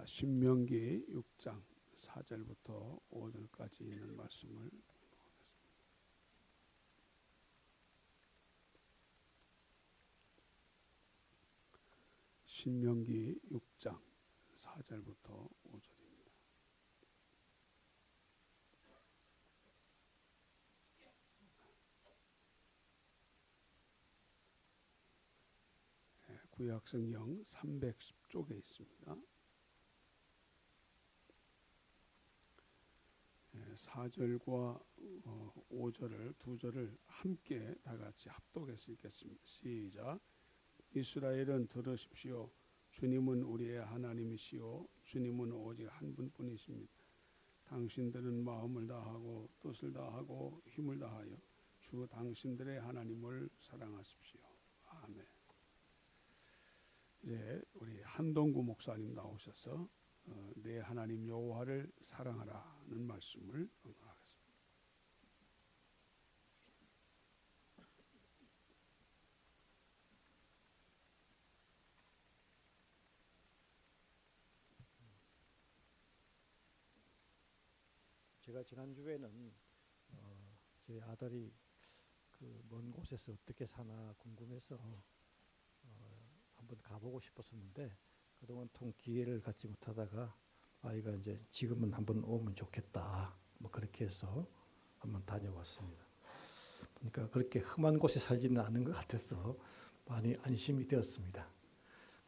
신명기 6장 4절부터 5절까지 있는 말씀을 보겠습니다. 신명기 6장 4절부터 5절입니다. 구약성경 310쪽에 있습니다. 4절과 5절을 두 절을 함께 다 같이 합독해서 읽겠습니다. 시작. 이스라엘은 들으십시오. 주님은 우리의 하나님이시오. 주님은 오직 한 분뿐이십니다. 당신들은 마음을 다하고 뜻을 다하고 힘을 다하여 주 당신들의 하나님을 사랑하십시오. 아멘. 이제 우리 한동구 목사님 나오셔서 내 하나님 여호와를 사랑하라는 말씀을 하겠습니다. 제가 지난주에는 제 아들이 그 먼 곳에서 어떻게 사나 궁금해서 한번 가보고 싶었었는데 그동안 통 기회를 갖지 못하다가 아이가 이제 지금은 한번 오면 좋겠다 뭐 그렇게 해서 한번 다녀왔습니다. 그러니까 그렇게 험한 곳에 살지는 않은 것 같아서 많이 안심이 되었습니다.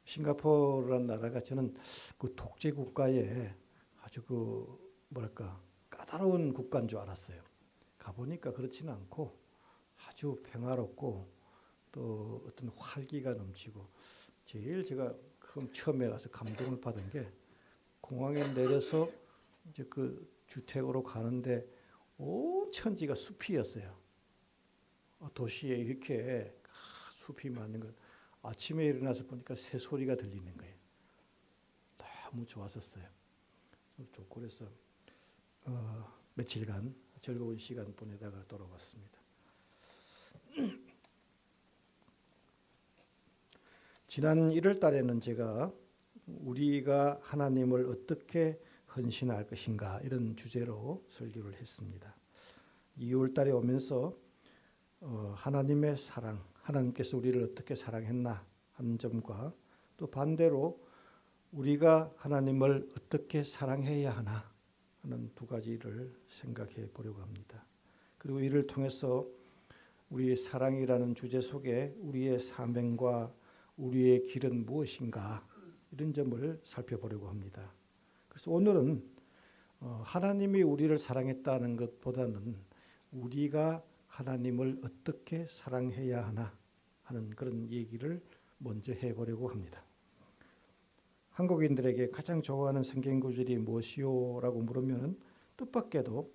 싱가포르라는 나라가 저는 그 독재 국가에 아주 그 뭐랄까 까다로운 국가인 줄 알았어요. 가보니까 그렇지는 않고 아주 평화롭고 또 어떤 활기가 넘치고 제일 제가 처음에 가서 감동을 받은 게 공항에 내려서 이제 그 주택으로 가는데 온 천지가 숲이었어요. 도시에 이렇게 숲이 많은 걸 아침에 일어나서 보니까 새 소리가 들리는 거예요. 너무 좋았었어요. 좋고 그래서 며칠간 즐거운 시간 보내다가 돌아왔습니다. 지난 1월 달에는 제가 우리가 하나님을 어떻게 헌신할 것인가 이런 주제로 설교를 했습니다. 2월 달에 오면서 하나님의 사랑, 하나님께서 우리를 어떻게 사랑했나 하는 점과 또 반대로 우리가 하나님을 어떻게 사랑해야 하나 하는 두 가지를 생각해 보려고 합니다. 그리고 이를 통해서 우리의 사랑이라는 주제 속에 우리의 사명과 우리의 길은 무엇인가 이런 점을 살펴보려고 합니다. 그래서 오늘은 하나님이 우리를 사랑했다는 것보다는 우리가 하나님을 어떻게 사랑해야 하나 하는 그런 얘기를 먼저 해보려고 합니다. 한국인들에게 가장 좋아하는 성경 구절이 무엇이요? 라고 물으면 뜻밖에도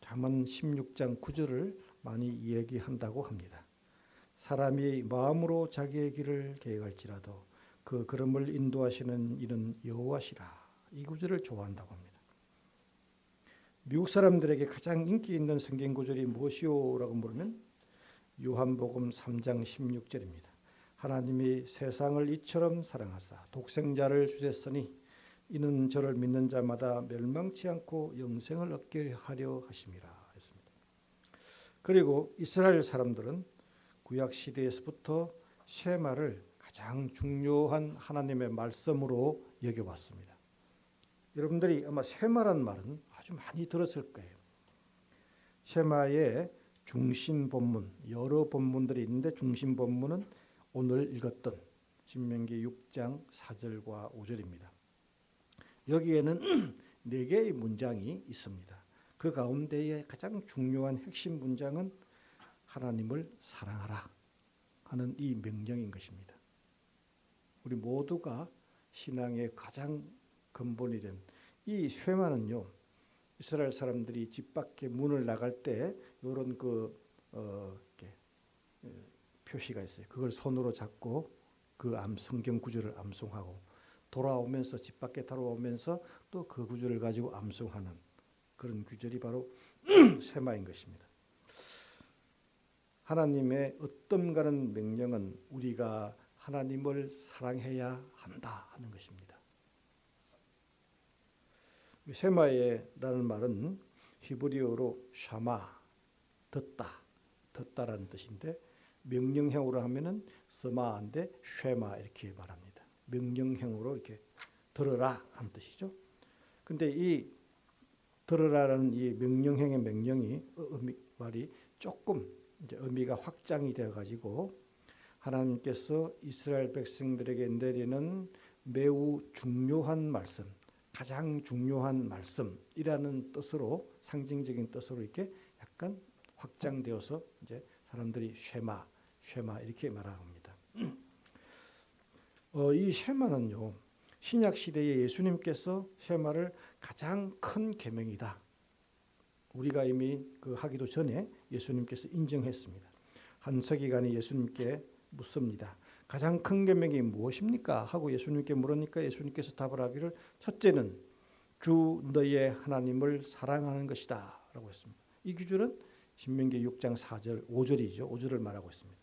잠언 16장 9절을 많이 이야기한다고 합니다. 사람이 마음으로 자기의 길을 계획할지라도 그 걸음을 인도하시는 이는 여호와시라. 이 구절을 좋아한다고 합니다. 미국 사람들에게 가장 인기 있는 성경 구절이 무엇이요? 라고 물으면 요한복음 3장 16절입니다. 하나님이 세상을 이처럼 사랑하사 독생자를 주셨으니 이는 저를 믿는 자마다 멸망치 않고 영생을 얻게 하려 하심이라 했습니다. 그리고 이스라엘 사람들은 구약 시대에서부터 쉐마를 가장 중요한 하나님의 말씀으로 여겨왔습니다. 여러분들이 아마 쉐마란 말은 아주 많이 들었을 거예요. 쉐마의 중심 본문, 여러 본문들이 있는데 중심 본문은 오늘 읽었던 신명기 6장 4절과 5절입니다. 여기에는 4개의 문장이 있습니다. 그 가운데에 가장 중요한 핵심 문장은 하나님을 사랑하라 하는 이 명령인 것입니다. 우리 모두가 신앙의 가장 근본이 된 이 쉐마는요, 이스라엘 사람들이 집 밖에 문을 나갈 때 이런 이렇게 표시가 있어요. 그걸 손으로 잡고 그 성경 구절을 암송하고 돌아오면서 집 밖에 돌아오면서 또 그 구절을 가지고 암송하는 그런 구절이 바로 쉐마인 것입니다. 하나님의 어떤가는 명령은 우리가 하나님을 사랑해야 한다 하는 것입니다. 쉐마에라는 말은 히브리어로 샤마, 듣다라는 뜻인데 명령형으로 하면은 스마인데 쉐마 이렇게 말합니다. 명령형으로 이렇게 들으라 하는 뜻이죠. 근데 이 들으라라는 이 명령형의 명령이 말이 조금 이제 의미가 확장이 되어 가지고 하나님께서 이스라엘 백성들에게 내리는 매우 중요한 말씀, 가장 중요한 말씀이라는 뜻으로 상징적인 뜻으로 이렇게 약간 확장되어서 이제 사람들이 쉐마 이렇게 말합니다. 이 쉐마는요 신약 시대에 예수님께서 쉐마를 가장 큰 계명이다. 우리가 이미 그 하기도 전에 예수님께서 인정했습니다. 한 서기관이 예수님께 묻습니다. 가장 큰 계명이 무엇입니까? 하고 예수님께 물으니까 예수님께서 답을 하기를 첫째는 주 너의 하나님을 사랑하는 것이다 라고 했습니다. 이 기준은 신명기 6장 4절 5절이죠. 5절을 말하고 있습니다.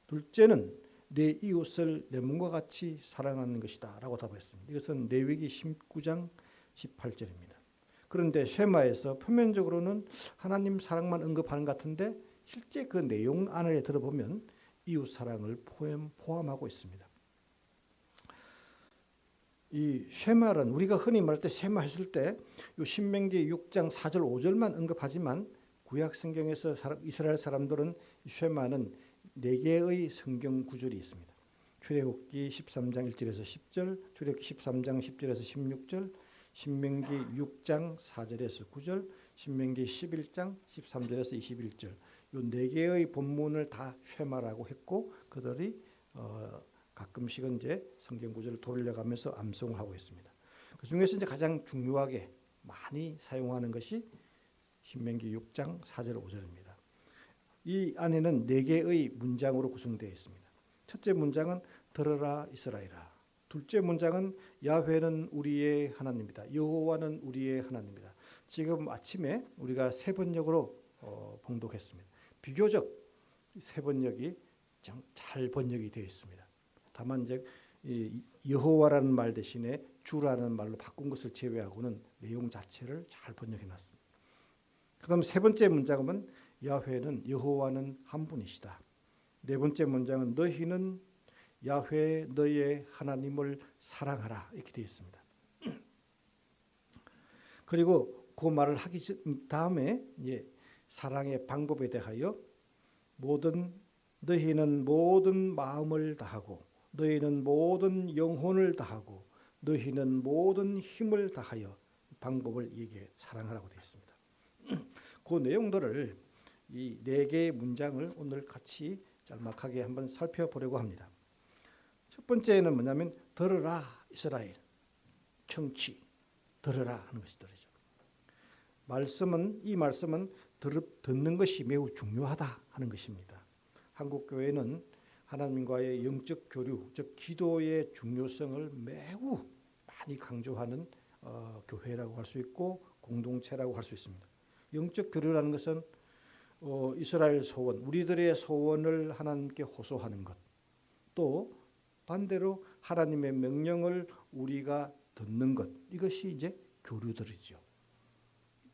둘째는 내 이웃을 내 몸과 같이 사랑하는 것이다 라고 답했습니다. 이것은 레위기 19장 18절입니다. 그런데 쉐마에서 표면적으로는 하나님 사랑만 언급하는 것 같은데 실제 그 내용 안에 들어보면 이웃 사랑을 포함하고 있습니다. 이 쉐마는 우리가 흔히 말할 때 쉐마 했을 때 신명기 6장 4절 5절만 언급하지만 구약 성경에서 이스라엘 사람들은 쉐마는 4개의 성경 구절이 있습니다. 출애굽기 13장 1절에서 10절, 출애굽기 13장 10절에서 16절, 신명기 6장 4절에서 9절, 신명기 11장 13절에서 21절. 이 4개의 본문을 다 쉐마라고 했고 그들이 가끔씩은 이제 성경 구절을 돌려가면서 암송을 하고 있습니다. 그 중에서 이제 가장 중요하게 많이 사용하는 것이 신명기 6장 4절 5절입니다. 이 안에는 4개의 문장으로 구성되어 있습니다. 첫째 문장은 들으라 이스라엘아. 둘째 문장은 야훼는 우리의 하나님이다. 여호와는 우리의 하나님이다. 지금 아침에 우리가 세 번역으로 봉독했습니다. 비교적 세 번역이 잘 번역이 되어 있습니다. 다만 이제 여호와라는 말 대신에 주라는 말로 바꾼 것을 제외하고는 내용 자체를 잘 번역해 놨습니다. 그다음 세 번째 문장은 야훼는 여호와는 한 분이시다. 네 번째 문장은 너희는 야훼 너의 하나님을 사랑하라 이렇게 되어 있습니다. 그리고 그 말을 하기 다음에 이제 사랑의 방법에 대하여 너희는 모든 마음을 다하고 너희는 모든 영혼을 다하고 너희는 모든 힘을 다하여 방법을 이게 사랑하라고 되어 있습니다. 그 내용들을 이 4개의 문장을 오늘 같이 짤막하게 한번 살펴보려고 합니다. 첫 번째는 뭐냐면 들으라 이스라엘, 청취, 들으라 하는 것이 들으죠. 이 말씀은 듣는 것이 매우 중요하다 하는 것입니다. 한국 교회는 하나님과의 영적 교류, 즉 기도의 중요성을 매우 많이 강조하는 교회라고 할 수 있고 공동체라고 할 수 있습니다. 영적 교류라는 것은 이스라엘 소원, 우리들의 소원을 하나님께 호소하는 것, 또 반대로 하나님의 명령을 우리가 듣는 것, 이것이 이제 교류들이죠.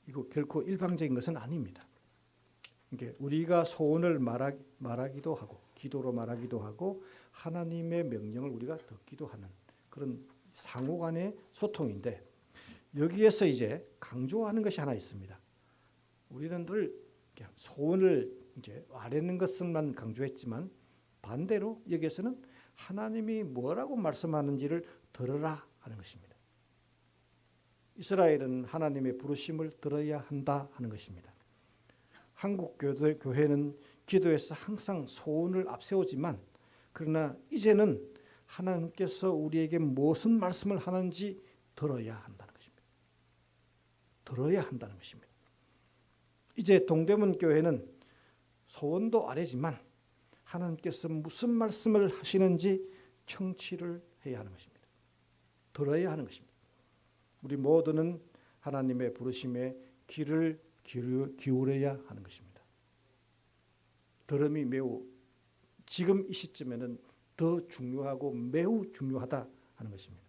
이거 결코 일방적인 것은 아닙니다. 이게 우리가 소원을 말하기도 하고 기도로 말하기도 하고 하나님의 명령을 우리가 듣기도 하는 그런 상호간의 소통인데 여기에서 이제 강조하는 것이 하나 있습니다. 우리는 늘 소원을 이제 아뢰는 것만 강조했지만 반대로 여기에서는 하나님이 뭐라고 말씀하는지를 들으라 하는 것입니다. 이스라엘은 하나님의 부르심을 들어야 한다 하는 것입니다. 한국 교회는 기도에서 항상 소원을 앞세우지만 그러나 이제는 하나님께서 우리에게 무슨 말씀을 하는지 들어야 한다는 것입니다. 들어야 한다는 것입니다. 이제 동대문 교회는 소원도 아뢰지만 하나님께서 무슨 말씀을 하시는지 청취를 해야 하는 것입니다. 들어야 하는 것입니다. 우리 모두는 하나님의 부르심에 귀를 기울여야 하는 것입니다. 들음이 매우 지금 이 시점에는 더 중요하고 매우 중요하다 하는 것입니다.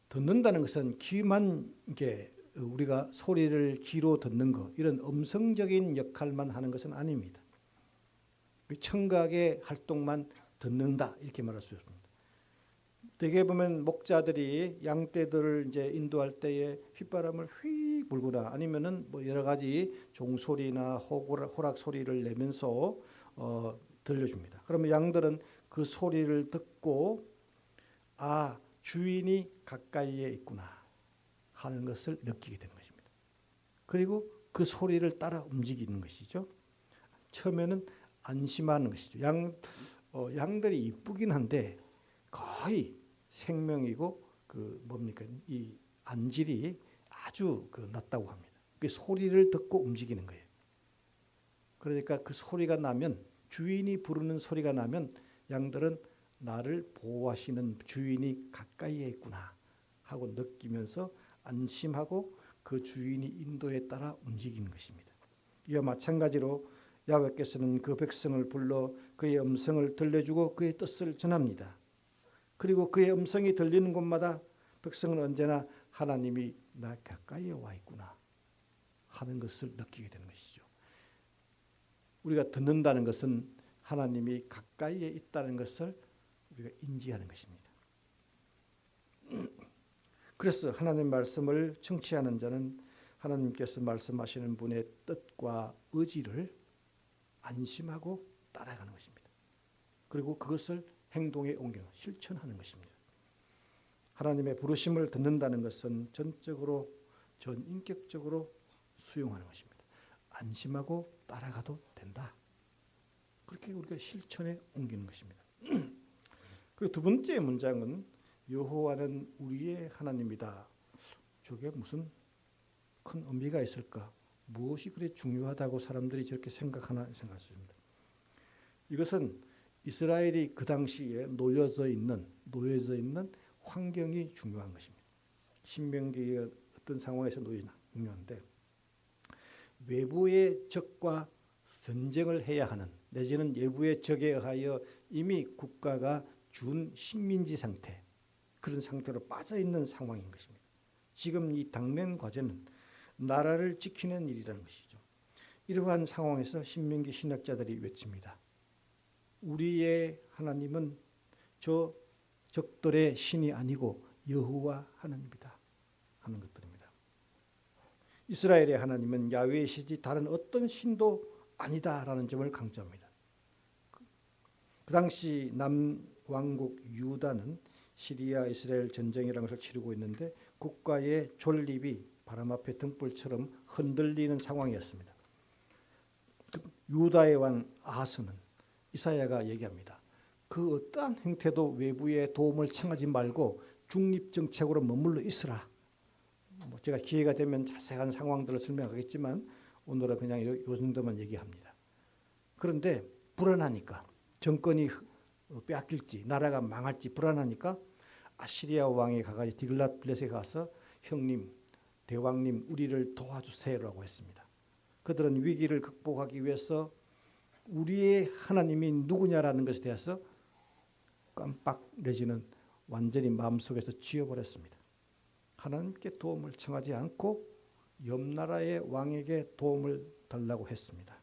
듣는다는 것은 귀만 이게 우리가 소리를 귀로 듣는 것 이런 음성적인 역할만 하는 것은 아닙니다. 청각의 활동만 듣는다 이렇게 말할 수 있습니다. 대개 보면 목자들이 양떼들을 이제 인도할 때에 휘바람을 휘 불거나 아니면은 뭐 여러 가지 종소리나 호락 소리를 내면서 들려줍니다. 그러면 양들은 그 소리를 듣고 아 주인이 가까이에 있구나 하는 것을 느끼게 되는 것입니다. 그리고 그 소리를 따라 움직이는 것이죠. 처음에는 안심하는 것이죠. 양들이 이쁘긴 한데 거의 생명이고 그 뭡니까 이 안질이 아주 낮다고 합니다. 그 소리를 듣고 움직이는 거예요. 그러니까 그 소리가 나면 주인이 부르는 소리가 나면 양들은 나를 보호하시는 주인이 가까이에 있구나 하고 느끼면서 안심하고 그 주인이 인도에 따라 움직이는 것입니다. 이와 마찬가지로 야훼께서는 그 백성을 불러 그의 음성을 들려주고 그의 뜻을 전합니다. 그리고 그의 음성이 들리는 곳마다 백성은 언제나 하나님이 나 가까이에 와 있구나 하는 것을 느끼게 되는 것이죠. 우리가 듣는다는 것은 하나님이 가까이에 있다는 것을 우리가 인지하는 것입니다. 그래서 하나님 말씀을 청취하는 자는 하나님께서 말씀하시는 분의 뜻과 의지를 안심하고 따라가는 것입니다. 그리고 그것을 행동에 옮겨 실천하는 것입니다. 하나님의 부르심을 듣는다는 것은 전적으로 전인격적으로 수용하는 것입니다. 안심하고 따라가도 된다. 그렇게 우리가 실천에 옮기는 것입니다. 그리고 두 번째 문장은 여호와는 우리의 하나님이다. 저게 무슨 큰 의미가 있을까? 무엇이 그리 중요하다고 사람들이 저렇게 생각하나 생각했습니다. 이것은 이스라엘이 그 당시에 놓여져 있는 환경이 중요한 것입니다. 신명기의 어떤 상황에서 중요한데 외부의 적과 전쟁을 해야 하는 내지는 외부의 적에 의하여 이미 국가가 준 식민지 상태 그런 상태로 빠져 있는 상황인 것입니다. 지금 이 당면 과제는 나라를 지키는 일이라는 것이죠. 이러한 상황에서 신명기 신학자들이 외칩니다. 우리의 하나님은 저 적들의 신이 아니고 여호와 하나님이다 하는 것들입니다. 이스라엘의 하나님은 야훼이시지 다른 어떤 신도 아니다라는 점을 강조합니다. 그 당시 남왕국 유다는 시리아 이스라엘 전쟁이라는 것을 치르고 있는데 국가의 존립이 바람 앞에 등불처럼 흔들리는 상황이었습니다. 유다의 왕 아하스는 이사야가 얘기합니다. 그 어떠한 행태도 외부의 도움을 청하지 말고 중립정책으로 머물러 있으라. 제가 기회가 되면 자세한 상황들을 설명하겠지만 오늘은 그냥 요 정도만 얘기합니다. 그런데 불안하니까 정권이 빼앗길지 나라가 망할지 불안하니까 아시리아 왕이 가가지고 디글랏빌렛에 가서 형님 대왕님 우리를 도와주세요라고 했습니다. 그들은 위기를 극복하기 위해서 우리의 하나님이 누구냐라는 것에 대해서 깜빡 내지는 완전히 마음속에서 지워버렸습니다. 하나님께 도움을 청하지 않고 옆 나라의 왕에게 도움을 달라고 했습니다.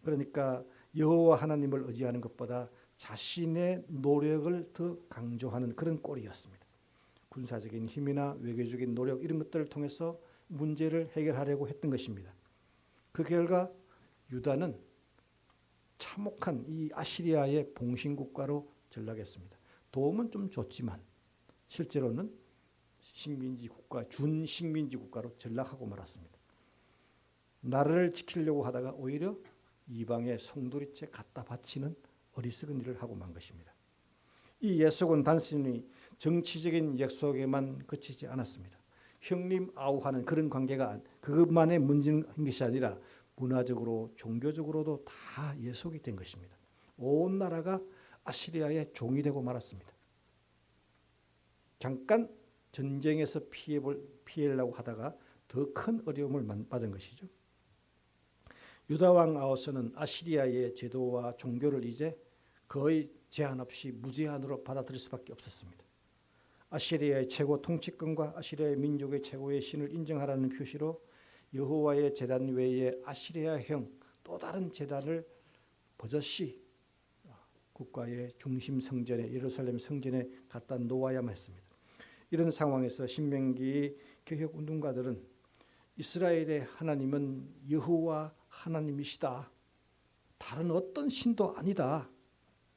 그러니까 여호와 하나님을 의지하는 것보다 자신의 노력을 더 강조하는 그런 꼴이었습니다. 군사적인 힘이나 외교적인 노력 이런 것들을 통해서 문제를 해결하려고 했던 것입니다. 그 결과 유다는 참혹한 이 아시리아의 봉신국가로 전락했습니다. 도움은 좀 줬지만 실제로는 식민지 국가, 준식민지 국가로 전락하고 말았습니다. 나라를 지키려고 하다가 오히려 이방의 송두리째 갖다 바치는 어리석은 일을 하고 만 것입니다. 이 약속은 단순히 정치적인 약속에만 그치지 않았습니다. 형님 아우하는 그런 관계가 그것만의 문제인 것이 아니라 문화적으로 종교적으로도 다 예속이 된 것입니다. 온 나라가 아시리아의 종이 되고 말았습니다. 잠깐 전쟁에서 피하려고 하다가 더 큰 어려움을 받은 것이죠. 유다 왕 아하스는 아시리아의 제도와 종교를 이제 거의 제한 없이 무제한으로 받아들일 수밖에 없었습니다. 아시리아의 최고 통치권과 아시리아의 민족의 최고의 신을 인정하라는 표시로 여호와의 제단 외에 아시리아형 또 다른 제단을 버젓이 국가의 중심 성전에 예루살렘 성전에 갖다 놓아야만 했습니다. 이런 상황에서 신명기 개혁 운동가들은 이스라엘의 하나님은 여호와 하나님이시다. 다른 어떤 신도 아니다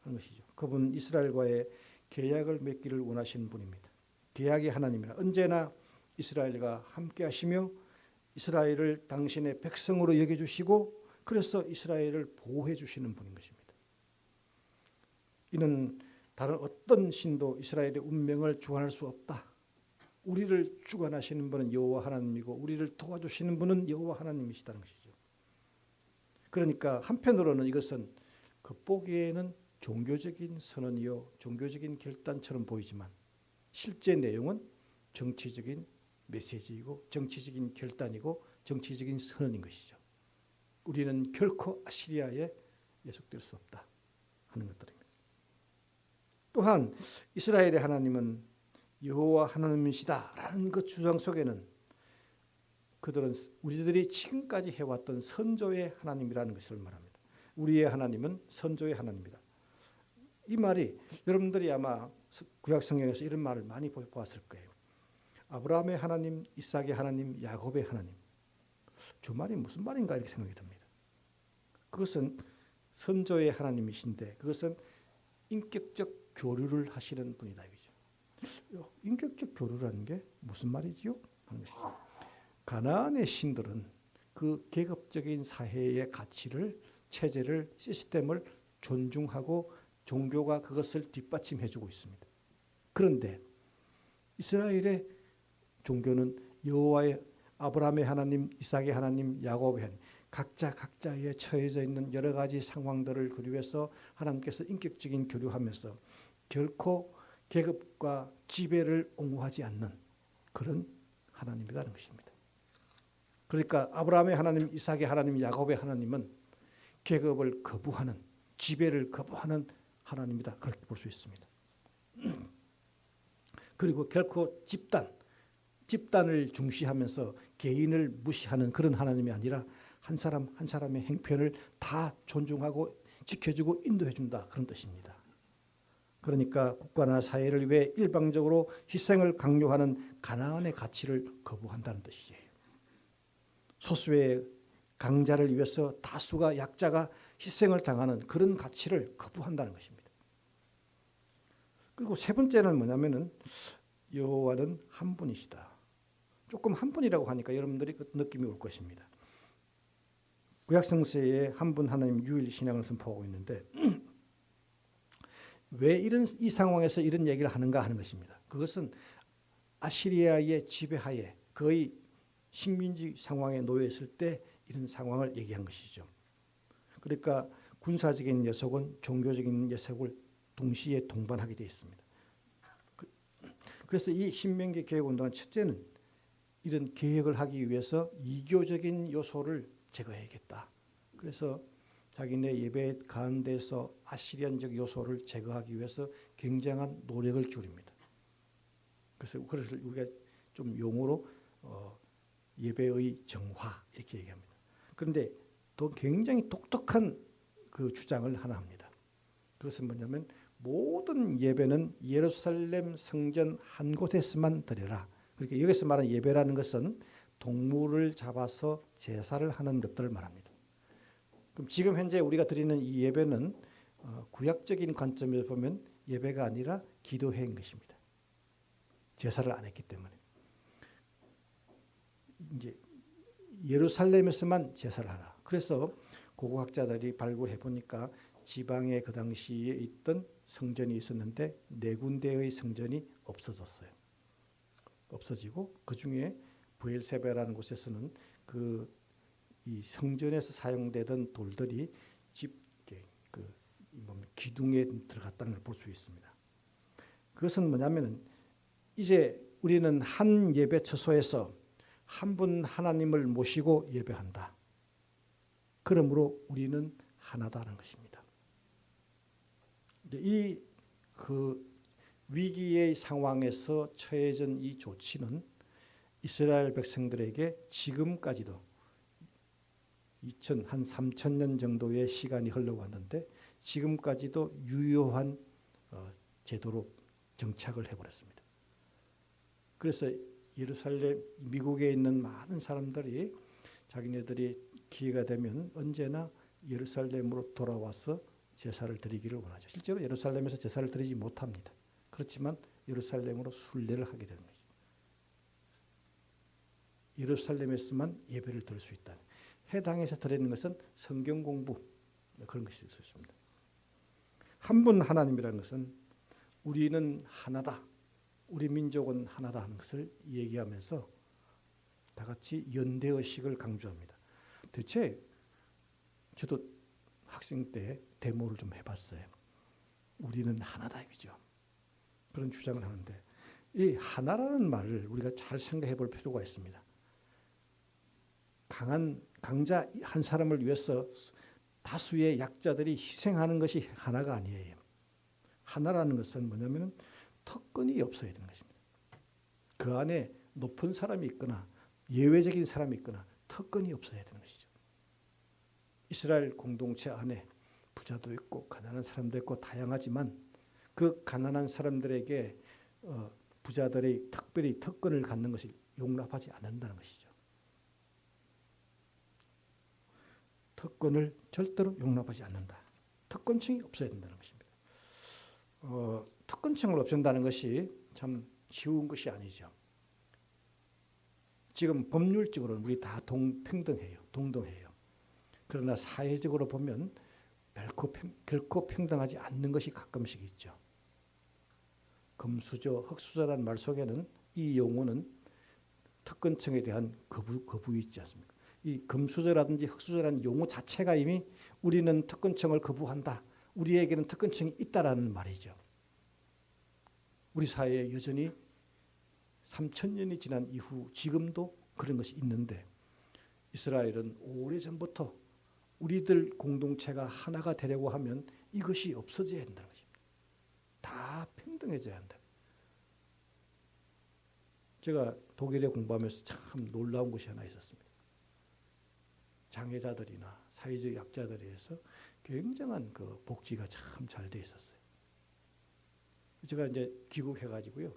하는 것이죠. 그분은 이스라엘과의 계약을 맺기를 원하시는 분입니다. 계약의 하나님이라 언제나 이스라엘과 함께 하시며 이스라엘을 당신의 백성으로 여겨주시고 그래서 이스라엘을 보호해 주시는 분인 것입니다. 이는 다른 어떤 신도 이스라엘의 운명을 주관할 수 없다. 우리를 주관하시는 분은 여호와 하나님이고 우리를 도와주시는 분은 여호와 하나님이시다는 것이죠. 그러니까 한편으로는 이것은 겉보기에는 종교적인 선언이요 종교적인 결단처럼 보이지만 실제 내용은 정치적인 메시지이고 정치적인 결단이고 정치적인 선언인 것이죠. 우리는 결코 아시리아에 예속될 수 없다 하는 것들입니다. 또한 이스라엘의 하나님은 여호와 하나님이시다라는 그 주장 속에는 그들은 우리들이 지금까지 해왔던 선조의 하나님이라는 것을 말합니다. 우리의 하나님은 선조의 하나님이다. 이 말이 여러분들이 아마 구약 성경에서 이런 말을 많이 보았을 거예요. 아브라함의 하나님, 이삭의 하나님, 야곱의 하나님. 저 말이 무슨 말인가 이렇게 생각이 듭니다. 그것은 선조의 하나님이신데 그것은 인격적 교류를 하시는 분이다 이거죠. 인격적 교류라는 게 무슨 말이지요? 하는 것이죠. 가나안의 신들은 그 계급적인 사회의 가치를, 체제를, 시스템을 존중하고 종교가 그것을 뒷받침해주고 있습니다. 그런데 이스라엘의 종교는 여호와의 아브라함의 하나님, 이삭의 하나님, 야곱의 하나님 각자에 처해져 있는 여러 가지 상황들을 그리워서 하나님께서 인격적인 교류하면서 결코 계급과 지배를 옹호하지 않는 그런 하나님이라는 것입니다. 그러니까 아브라함의 하나님, 이삭의 하나님, 야곱의 하나님은 계급을 거부하는 지배를 거부하는 하나님이다. 그렇게 볼 수 있습니다. 그리고 결코 집단을 중시하면서 개인을 무시하는 그런 하나님이 아니라 한 사람 한 사람의 행편을 다 존중하고 지켜주고 인도해준다. 그런 뜻입니다. 그러니까 국가나 사회를 위해 일방적으로 희생을 강요하는 가나안의 가치를 거부한다는 뜻이에요. 소수의 강자를 위해서 다수가 약자가 희생을 당하는 그런 가치를 거부한다는 것입니다. 그리고 세 번째는 뭐냐면은 여호와는 한 분이시다. 조금 한 분이라고 하니까 여러분들이 그 느낌이 올 것입니다. 구약성서에 한 분 하나님 유일 신앙을 선포하고 있는데 왜 이 상황에서 이런 얘기를 하는가 하는 것입니다. 그것은 아시리아의 지배하에 거의 식민지 상황에 놓여 있을 때 이런 상황을 얘기한 것이죠. 그러니까 군사적인 예속은 종교적인 예속을 동시에 동반하게 되어 있습니다. 그래서 이 신명기 개혁운동은 첫째는 이런 개혁을 하기 위해서 이교적인 요소를 제거해야겠다. 그래서 자기네 예배 가운데서 아시리안적 요소를 제거하기 위해서 굉장한 노력을 기울입니다. 그래서 우리가 좀 용어로 예배의 정화 이렇게 얘기합니다. 그런데 또 굉장히 독특한 그 주장을 하나 합니다. 그것은 뭐냐면 모든 예배는 예루살렘 성전 한 곳에서만 드려라. 그러니까 여기서 말하는 예배라는 것은 동물을 잡아서 제사를 하는 것들을 말합니다. 그럼 지금 현재 우리가 드리는 이 예배는 구약적인 관점에서 보면 예배가 아니라 기도회인 것입니다. 제사를 안 했기 때문에. 이제 예루살렘에서만 제사를 하라. 그래서 고고학자들이 발굴해 보니까 지방에 그 당시에 있던 성전이 있었는데 네 군데의 성전이 없어졌어요. 없어지고 그 중에 브엘세바라는 곳에서는 이 성전에서 사용되던 돌들이 기둥에 들어갔다는 걸 볼 수 있습니다. 그것은 뭐냐면은 이제 우리는 한 예배 처소에서 한 분 하나님을 모시고 예배한다. 그러므로 우리는 하나다는 것입니다. 이 위기의 상황에서 처해진 이 조치는 이스라엘 백성들에게 지금까지도 한 3,000년 정도의 시간이 흘러왔는데 지금까지도 유효한 제도로 정착을 해버렸습니다. 그래서 예루살렘, 미국에 있는 많은 사람들이 자기네들이 기회가 되면 언제나 예루살렘으로 돌아와서 제사를 드리기를 원하죠. 실제로 예루살렘에서 제사를 드리지 못합니다. 그렇지만 예루살렘으로 순례를 하게 되는 거죠. 예루살렘에서만 예배를 드릴 수 있다. 해당에서 드리는 것은 성경 공부 그런 것이 있습니다. 한 분 하나님이라는 것은 우리는 하나다. 우리 민족은 하나다 하는 것을 얘기하면서 다 같이 연대의식을 강조합니다. 대체 저도 학생 때 데모를 좀 해봤어요. 우리는 하나다 이거죠. 그런 주장을 하는데 이 하나라는 말을 우리가 잘 생각해 볼 필요가 있습니다. 강자 한 사람을 위해서 다수의 약자들이 희생하는 것이 하나가 아니에요. 하나라는 것은 뭐냐면 특권이 없어야 되는 것입니다. 그 안에 높은 사람이 있거나 예외적인 사람이 있거나 특권이 없어야 되는 것이죠. 이스라엘 공동체 안에 부자도 있고 가난한 사람도 있고 다양하지만 그 가난한 사람들에게 부자들이 특별히 특권을 갖는 것을 용납하지 않는다는 것이죠. 특권을 절대로 용납하지 않는다. 특권층이 없어야 된다는 것입니다. 특권층을 없앤다는 것이 참 쉬운 것이 아니죠. 지금 법률적으로는 우리 다 동등해요. 그러나 사회적으로 보면 결코 평등하지 않는 것이 가끔씩 있죠. 금수저, 흑수저라는 말 속에는 이 용어는 특권층에 대한 거부 있지 않습니까? 이 금수저라든지 흑수저라는 용어 자체가 이미 우리는 특권층을 거부한다. 우리에게는 특권층이 있다라는 말이죠. 우리 사회에 여전히 3,000년이 지난 이후 지금도 그런 것이 있는데 이스라엘은 오래전부터 우리들 공동체가 하나가 되려고 하면 이것이 없어져야 한다는 것입니다. 다 평등해져야 한다. 제가 독일에 공부하면서 참 놀라운 것이 하나 있었습니다. 장애자들이나 사회적 약자들에 대해서 굉장한 그 복지가 참 잘 돼 있었어요. 제가 이제 귀국해가지고요.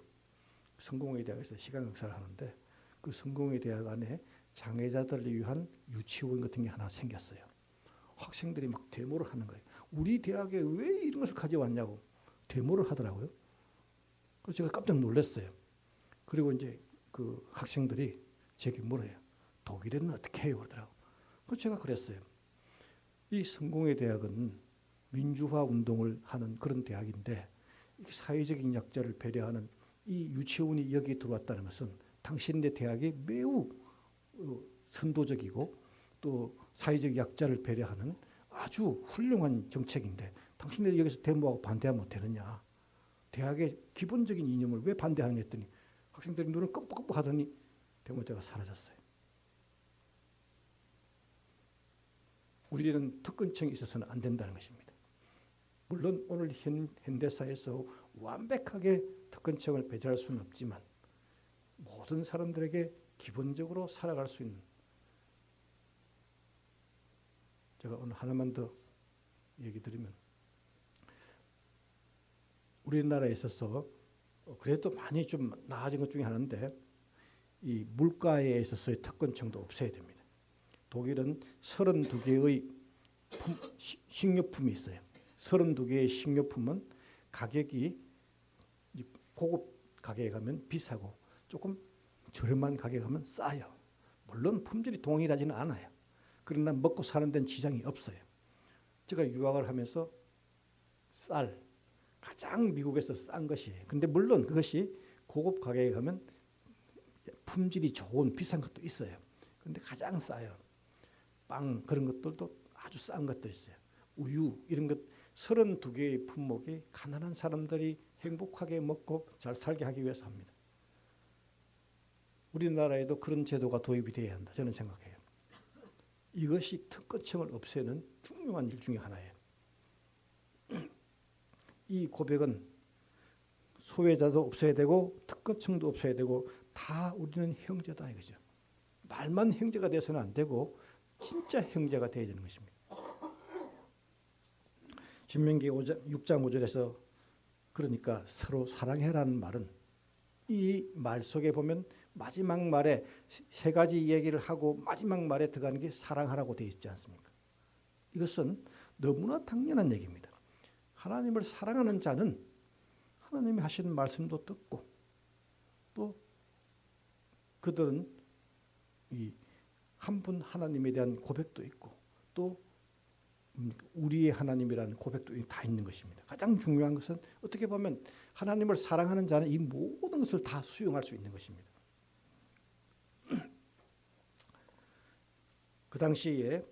성공회 대학에서 시간강사를 하는데 그 성공회 대학 안에 장애자들을 위한 유치원 같은 게 하나 생겼어요. 학생들이 막 데모를 하는 거예요. 우리 대학에 왜 이런 것을 가져왔냐고 데모를 하더라고요. 그래서 제가 깜짝 놀랐어요. 그리고 이제 그 학생들이 제게 물어요. 독일에는 어떻게 해요? 그러더라고요. 그래서 제가 그랬어요. 이 성공회 대학은 민주화 운동을 하는 그런 대학인데 사회적인 약자를 배려하는 이 유치원이 여기 들어왔다는 것은 당신네 대학이 매우 선도적이고 또 사회적 약자를 배려하는 아주 훌륭한 정책인데 당신들이 여기서 데모하고 반대하면 되느냐. 대학의 기본적인 이념을 왜 반대하느냐 했더니 학생들이 눈을 끔뻑끔뻑 하더니 데모자가 사라졌어요. 우리는 특권층이 있어서는 안 된다는 것입니다. 물론 오늘 현대사에서 완벽하게 특권층을 배제할 수는 없지만 모든 사람들에게 기본적으로 살아갈 수 있는 제가 오늘 하나만 더 얘기 드리면 우리나라에 있어서 그래도 많이 좀 나아진 것 중에 하나인데 이 물가에 있어서의 특권층도 없애야 됩니다. 독일은 32개의 식료품이 있어요. 32개의 식료품은 가격이 고급 가게에 가면 비싸고 조금 저렴한 가게에 가면 싸요. 물론 품질이 동일하지는 않아요. 그러나 먹고 사는 데는 지장이 없어요. 제가 유학을 하면서 쌀, 가장 미국에서 싼 것이에요. 근데 물론 그것이 고급 가게에 가면 품질이 좋은 비싼 것도 있어요. 근데 가장 싸요. 빵 그런 것들도 아주 싼 것도 있어요. 우유 이런 것 32개의 품목이 가난한 사람들이 행복하게 먹고 잘 살게 하기 위해서 합니다. 우리나라에도 그런 제도가 도입이 돼야 한다. 저는 생각해요. 이것이 특권층을 없애는 중요한 일 중에 하나예요. 이 고백은 소외자도 없어야 되고 특권층도 없어야 되고 다 우리는 형제다 이거죠. 말만 형제가 돼서는 안 되고 진짜 형제가 돼야 되는 것입니다. 신명기 6장 5절에서 그러니까 서로 사랑해라는 말은 이 말 속에 보면 마지막 말에 세 가지 얘기를 하고 마지막 말에 들어가는 게 사랑하라고 되어 있지 않습니까? 이것은 너무나 당연한 얘기입니다. 하나님을 사랑하는 자는 하나님이 하시는 말씀도 듣고 또 그들은 이 한 분 하나님에 대한 고백도 있고 또 우리의 하나님이라는 고백도 다 있는 것입니다. 가장 중요한 것은 어떻게 보면 하나님을 사랑하는 자는 이 모든 것을 다 수용할 수 있는 것입니다. 그 당시에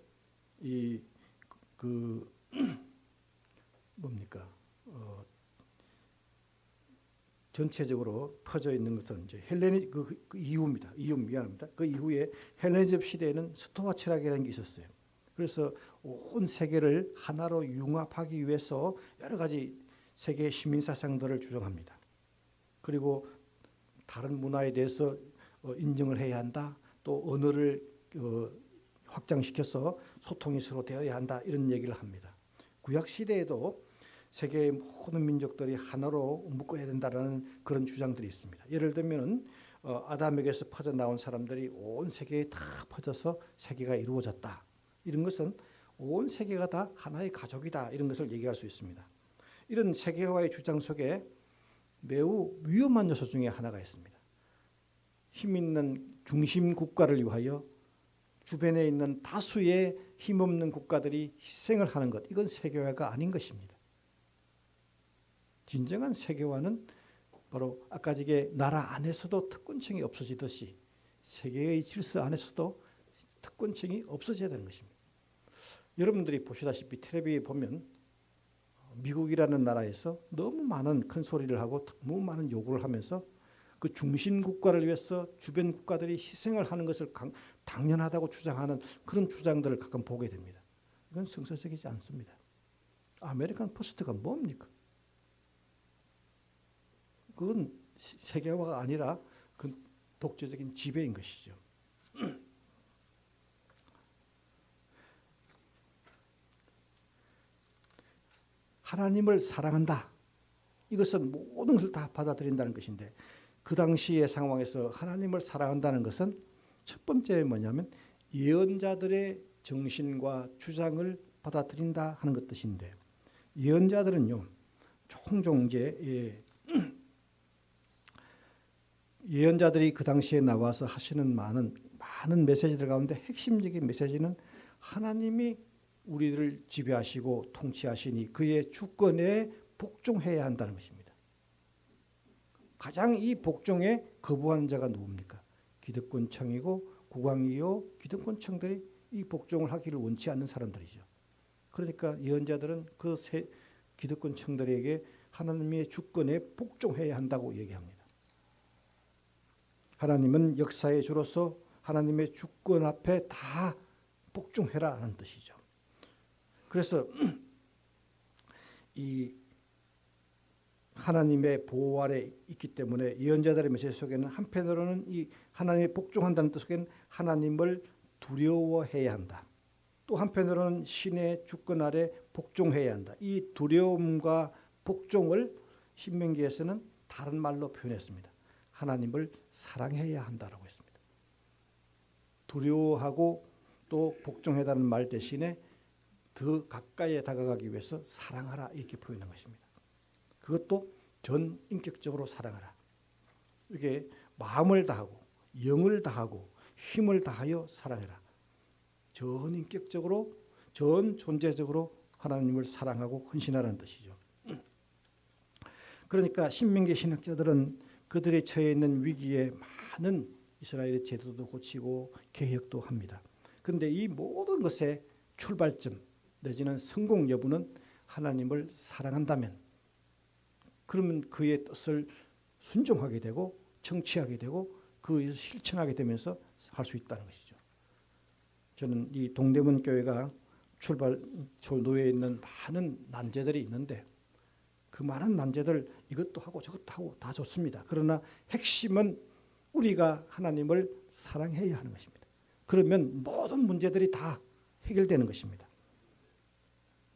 전체적으로 퍼져 있는 것은 이제 헬레니 그 이후입니다. 미안합니다. 그 이후에 헬레니즘 시대에는 스토아 철학이라는 게 있었어요. 그래서 온 세계를 하나로 융합하기 위해서 여러 가지 세계 시민 사상들을 주장합니다. 그리고 다른 문화에 대해서 인정을 해야 한다. 또 언어를 확장시켜서 소통이 서로 되어야 한다. 이런 얘기를 합니다. 구약 시대에도 세계의 모든 민족들이 하나로 묶어야 된다는 그런 주장들이 있습니다. 예를 들면 아담에게서 퍼져 나온 사람들이 온 세계에 다 퍼져서 세계가 이루어졌다. 이런 것은 온 세계가 다 하나의 가족이다. 이런 것을 얘기할 수 있습니다. 이런 세계화의 주장 속에 매우 위험한 요소 중에 하나가 있습니다. 힘 있는 중심 국가를 위하여 주변에 있는 다수의 힘없는 국가들이 희생을 하는 것. 이건 세계화가 아닌 것입니다. 진정한 세계화는 바로 아까 저게 나라 안에서도 특권층이 없어지듯이 세계의 질서 안에서도 특권층이 없어져야 되는 것입니다. 여러분들이 보시다시피 텔레비에 보면 미국이라는 나라에서 너무 많은 큰 소리를 하고 너무 많은 요구를 하면서 그 중심 국가를 위해서 주변 국가들이 희생을 하는 것을 당연하다고 주장하는 그런 주장들을 가끔 보게 됩니다. 이건 성서적이지 않습니다. 아메리칸 퍼스트가 뭡니까? 그건 세계화가 아니라 그 독재적인 지배인 것이죠. 하나님을 사랑한다. 이것은 모든 것을 다 받아들인다는 것인데 그 당시의 상황에서 하나님을 사랑한다는 것은 첫 번째 뭐냐면 예언자들의 정신과 주장을 받아들인다 하는 것 뜻인데 예언자들은요 종종 이제 예언자들이 그 당시에 나와서 하시는 많은 메시지들 가운데 핵심적인 메시지는 하나님이 우리를 지배하시고 통치하시니 그의 주권에 복종해야 한다는 것입니다. 가장 이 복종에 거부하는 자가 누굽니까? 기득권층이고 국왕이요 기득권층들이 이 복종을 하기를 원치 않는 사람들이죠. 그러니까 예언자들은 그 기득권층들에게 하나님의 주권에 복종해야 한다고 얘기합니다. 하나님은 역사의 주로서 하나님의 주권 앞에 다 복종해라 하는 뜻이죠. 그래서 이 하나님의 보호 아래 있기 때문에 예언자들의 메시지 속에는 한편으로는 이 하나님의 복종한다는 뜻 속에는 하나님을 두려워해야 한다. 또 한편으로는 신의 주권 아래 복종해야 한다. 이 두려움과 복종을 신명기에서는 다른 말로 표현했습니다. 하나님을 사랑해야 한다라고 했습니다. 두려워하고 또 복종해달라는 말 대신에 더 가까이에 다가가기 위해서 사랑하라 이렇게 표현한 것입니다. 그것도 전인격적으로 사랑하라. 이게 마음을 다하고 영을 다하고 힘을 다하여 사랑해라. 전인격적으로 전 존재적으로 하나님을 사랑하고 헌신하라는 뜻이죠. 그러니까 신명기 신학자들은 그들이 처해 있는 위기에 많은 이스라엘의 제도도 고치고 개혁도 합니다. 그런데 이 모든 것의 출발점 내지는 성공 여부는 하나님을 사랑한다면 그러면 그의 뜻을 순종하게 되고 청취하게 되고 그것을 실천하게 되면서 할 수 있다는 것이죠. 저는 이 동대문 교회가 출발 초도에 있는 많은 난제들이 있는데 그 많은 난제들 이것도 하고 저것도 하고 다 좋습니다. 그러나 핵심은 우리가 하나님을 사랑해야 하는 것입니다. 그러면 모든 문제들이 다 해결되는 것입니다.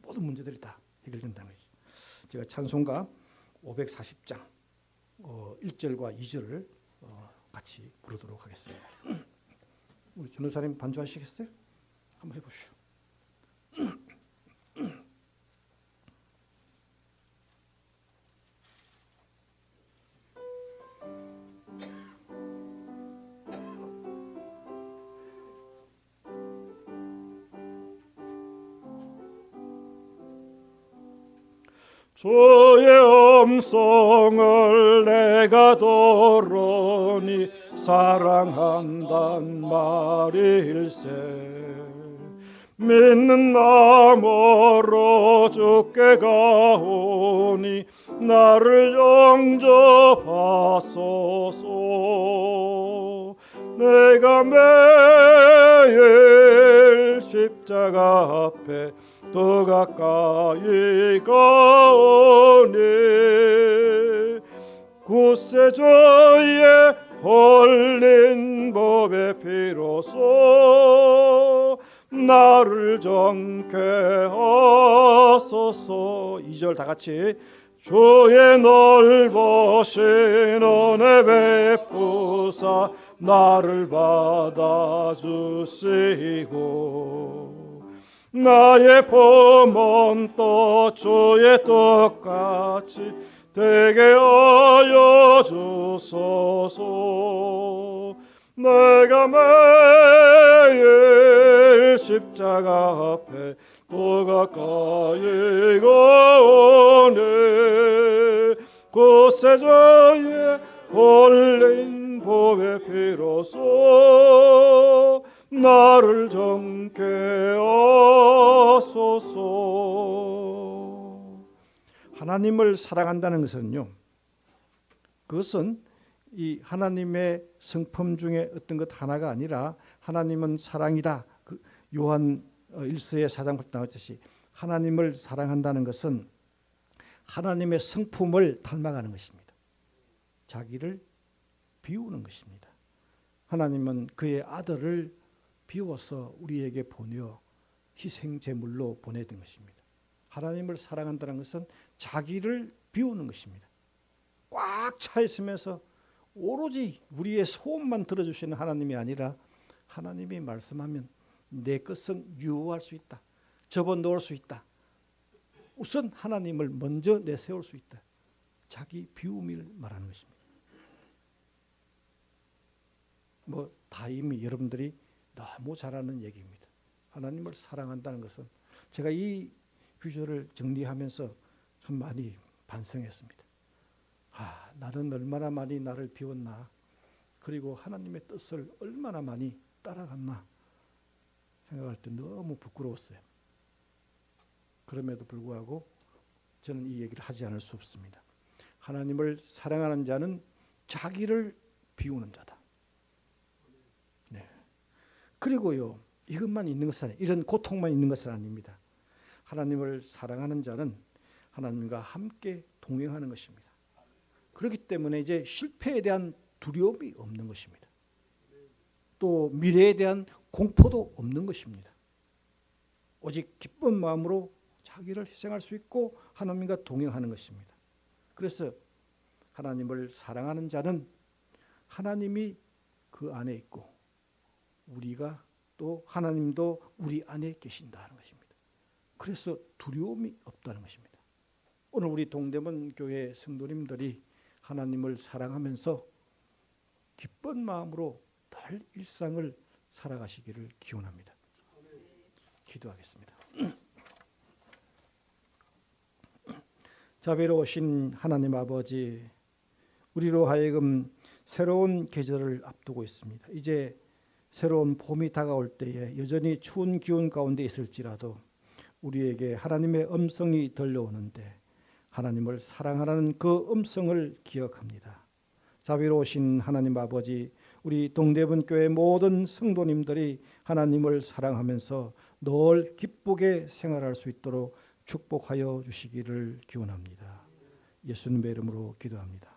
모든 문제들이 다 해결된다는 것이죠. 제가 찬송가 540장 1절과 2절을 같이 부르도록 하겠습니다. 우리 전도사님 반주하시겠어요? 한번 해보시오. 주의 음성을 내가 들으니 사랑한단 말일세. 믿는 마음으로 주께 가오니 나를 영접하소서. 내가 매일 십자가 앞에 더 가까이 가오니 구세주의 흘린 법의 피로써 나를 정케 하소서. 2절 다 같이. 주의 넓으신 은혜 베푸사 나를 받아주시고 나의 범은 또 주의 뜻같이 되게 하여 주소서. 내가 매일 십자가 앞에 더 가까이 가오니 구세주의 흘린 법의 피로써 나를 정케 하소서. 하나님을 사랑한다는 것은요, 그것은 이 하나님의 성품 중에 어떤 것 하나가 아니라 하나님은 사랑이다. 그 요한 1서의 4장부터 나왔듯이 하나님을 사랑한다는 것은 하나님의 성품을 닮아가는 것입니다. 자기를 비우는 것입니다. 하나님은 그의 아들을 비워서 우리에게 보내어 희생 제물로 보내던 것입니다. 하나님을 사랑한다는 것은 자기를 비우는 것입니다. 꽉 차 있으면서 오로지 우리의 소원만 들어주시는 하나님이 아니라 하나님이 말씀하면 내 것은 유효할 수 있다. 접어넣을 수 있다. 우선 하나님을 먼저 내세울 수 있다. 자기 비움을 말하는 것입니다. 다 이미 여러분들이 너무 잘 아는 얘기입니다. 하나님을 사랑한다는 것은 제가 이 규절을 정리하면서 참 많이 반성했습니다. 나는 얼마나 많이 나를 비웠나, 그리고 하나님의 뜻을 얼마나 많이 따라갔나 생각할 때 너무 부끄러웠어요. 그럼에도 불구하고 저는 이 얘기를 하지 않을 수 없습니다. 하나님을 사랑하는 자는 자기를 비우는 자다. 네. 그리고요, 이것만 있는 것은 아니에요. 이런 고통만 있는 것은 아닙니다. 하나님을 사랑하는 자는 하나님과 함께 동행하는 것입니다. 그렇기 때문에 이제 실패에 대한 두려움이 없는 것입니다. 또 미래에 대한 공포도 없는 것입니다. 오직 기쁜 마음으로 자기를 희생할 수 있고 하나님과 동행하는 것입니다. 그래서 하나님을 사랑하는 자는 하나님이 그 안에 있고 우리가 또 하나님도 우리 안에 계신다는 것입니다. 그래서 두려움이 없다는 것입니다. 오늘 우리 동대문 교회 성도님들이 하나님을 사랑하면서 기쁜 마음으로 늘 일상을 살아가시기를 기원합니다. 기도하겠습니다. 자비로우신 하나님 아버지, 우리로 하여금 새로운 계절을 앞두고 있습니다. 이제 새로운 봄이 다가올 때에 여전히 추운 기온 가운데 있을지라도 우리에게 하나님의 음성이 들려오는데 하나님을 사랑하라는 그 음성을 기억합니다. 자비로우신 하나님 아버지, 우리 동대문 교회 모든 성도님들이 하나님을 사랑하면서 늘 기쁘게 생활할 수 있도록 축복하여 주시기를 기원합니다. 예수님의 이름으로 기도합니다.